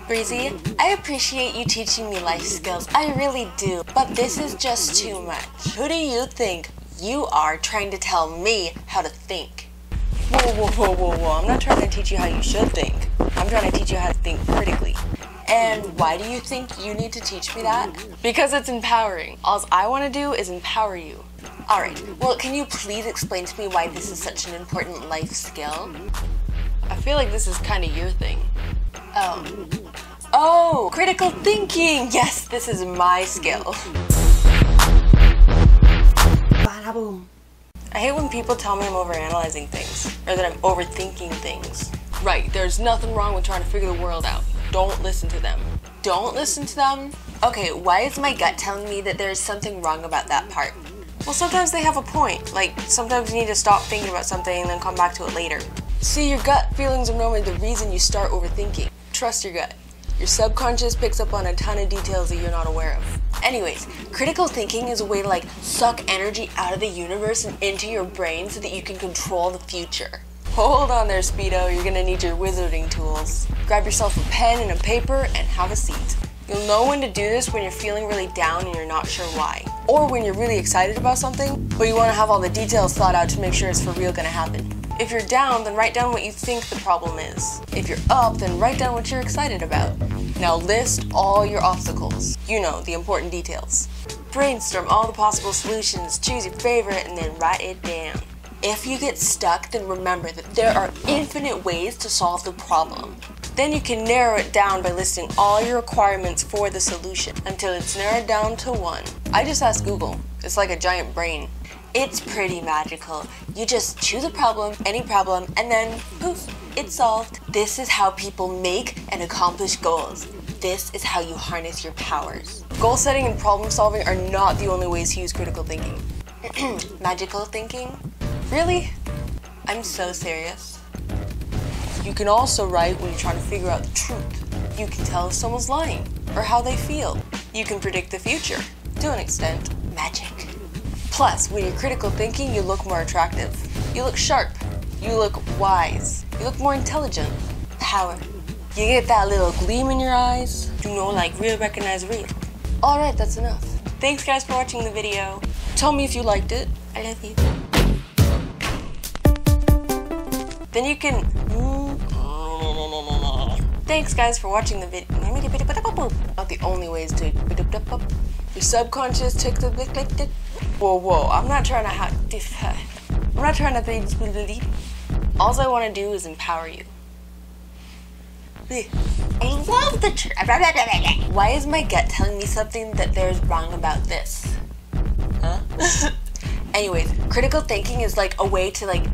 Breezy, I appreciate you teaching me life skills, I really do, but this is just too much. Who do you think you are trying to tell me how to think? Whoa, I'm not trying to teach you how you should think. I'm trying to teach you how to think critically. And why do you think you need to teach me that? Because it's empowering. All I want to do is empower you. Alright, well, can you please explain to me why this is such an important life skill? I feel like this is kind of your thing. Oh, critical thinking! Yes, this is my skill. Bada boom. I hate when people tell me I'm overanalyzing things, or that I'm overthinking things. Right, there's nothing wrong with trying to figure the world out. Don't listen to them. Don't listen to them? Okay, why is my gut telling me that there's something wrong about that part? Well, sometimes they have a point. Like, sometimes you need to stop thinking about something and then come back to it later. See, your gut feelings are normally the reason you start overthinking. Trust your gut. Your subconscious picks up on a ton of details that you're not aware of. Anyways, critical thinking is a way to like suck energy out of the universe and into your brain so that you can control the future. Hold on there, Speedo, you're gonna need your wizarding tools. Grab yourself a pen and a paper and have a seat. You'll know when to do this when you're feeling really down and you're not sure why. Or when you're really excited about something, but you want to have all the details thought out to make sure it's for real gonna happen. If you're down, then write down what you think the problem is. If you're up, then write down what you're excited about. Now list all your obstacles. You know, the important details. Brainstorm all the possible solutions, choose your favorite, and then write it down. If you get stuck, then remember that there are infinite ways to solve the problem. Then you can narrow it down by listing all your requirements for the solution until it's narrowed down to one. I just asked Google. It's like a giant brain. It's pretty magical. You just choose a problem, any problem, and then poof, it's solved. This is how people make and accomplish goals. This is how you harness your powers. Goal setting and problem solving are not the only ways to use critical thinking. Magical thinking? Really? I'm so serious. You can also write when you're trying to figure out the truth. You can tell if someone's lying or how they feel. You can predict the future, to an extent. Magic. Plus, when you're critical thinking, you look more attractive. You look sharp. You look wise. You look more intelligent. Power. You get that little gleam in your eyes. You know, like real recognize real. Alright, that's enough. Thanks guys for watching the video. Tell me if you liked it. I love you. Then you can... Thanks guys for watching the video. Not the only ways to... Your subconscious takes the... Whoa, I'm not trying to... All I want to do is empower you. I love the truth. Why is my gut telling me something that there's wrong about this? Huh? Anyways, critical thinking is like a way to like